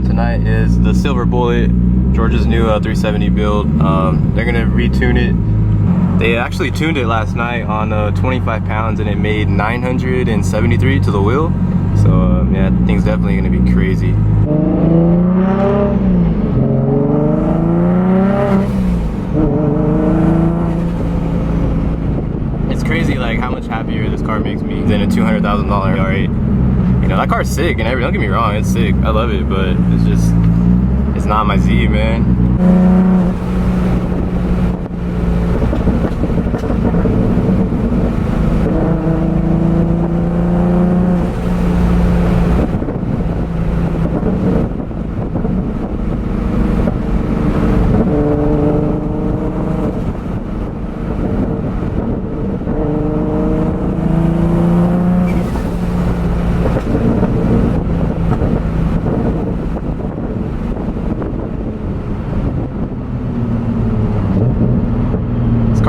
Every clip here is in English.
on tonight is the Silver Bullet, Jorges' new 370 build. They're gonna retune it. They actually tuned it last night on 25 pounds and it made 973 to the wheel. So yeah, that thing's definitely gonna be crazy. It's crazy like how much happier this car makes me than a $200,000 R8. You know, that car's sick and everything, don't get me wrong, it's sick. I love it, but it's just, it's not my Z, man.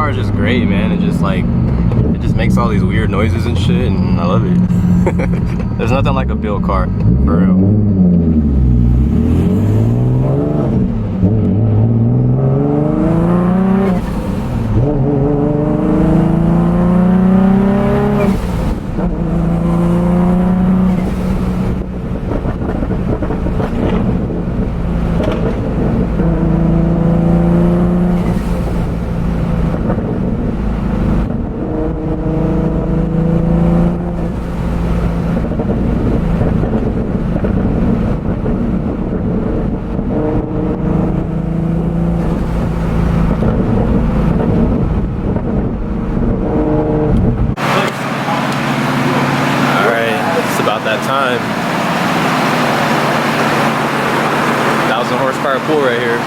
Is just great, man. It just like, it just makes all these weird noises and shit, and I love it. There's nothing like a built car, for real. That time, 1,000 horsepower pull right here.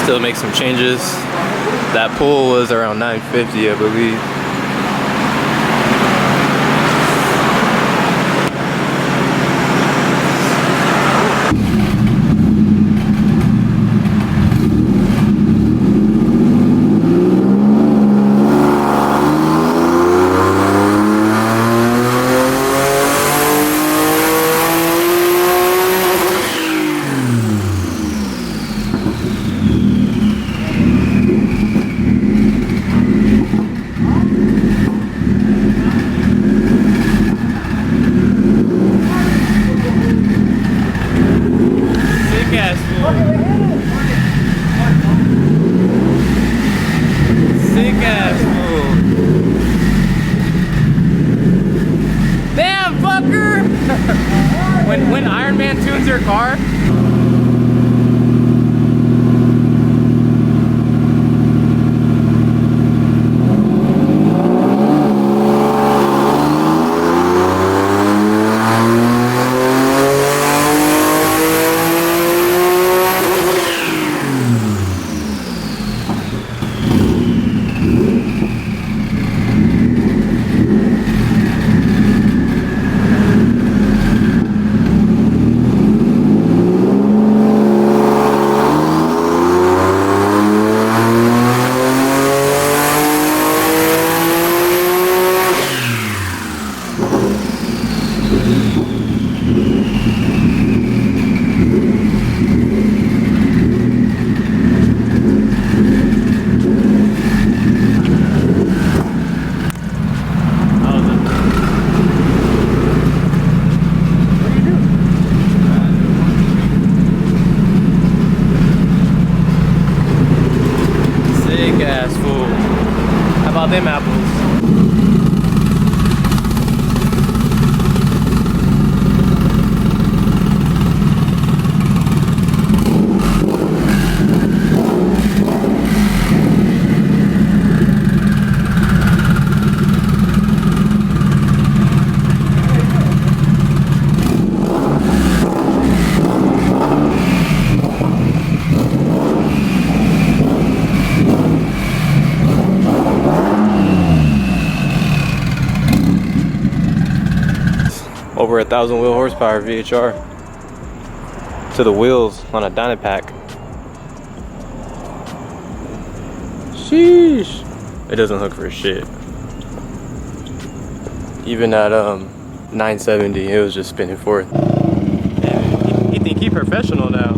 Still make some changes. That pull was around 950, I believe. Sick ass move. Damn fucker! when Iron Man tunes your car. about them apples. Over 1,000 wheel horsepower VHR to the wheels on a Dynapack. Sheesh. It doesn't hook for shit. Even at 970, it was just spinning forth. Man, he think he professional now.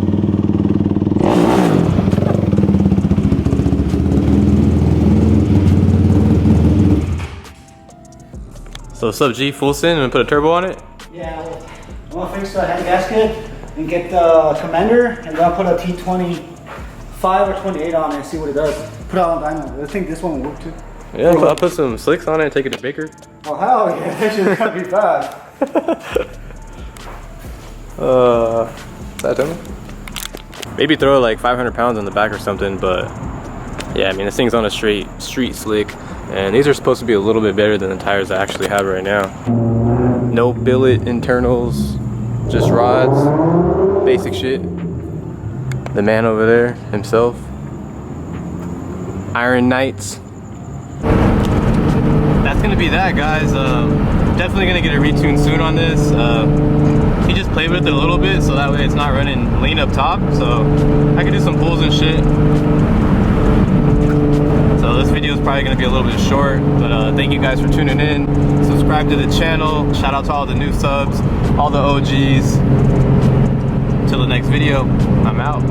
So what's up, G? Full send and put a turbo on it? Yeah, I'm gonna fix the head gasket and get the commander, and then I'll put a T25 or 28 on it and see what it does. Put it on dyno. I think this one will work too. Yeah, I'll put some slicks on it and take it to Baker. Oh hell yeah, that shit's gonna be fast. That done? Maybe throw like 500 pounds on the back or something, but yeah, I mean, this thing's on a street slick, and these are supposed to be a little bit better than the tires I actually have right now. No billet internals, just rods, basic shit. The man over there himself. Iron Knights. That's gonna be that, guys. Definitely gonna get a retune soon on this. He just played with it a little bit, so that way it's not running lean up top, so I can do some pulls and shit. So this video is probably gonna be a little bit short, but thank you guys for tuning in. Subscribe to the channel. Shout out to all the new subs, all the OGs. Till the next video, I'm out.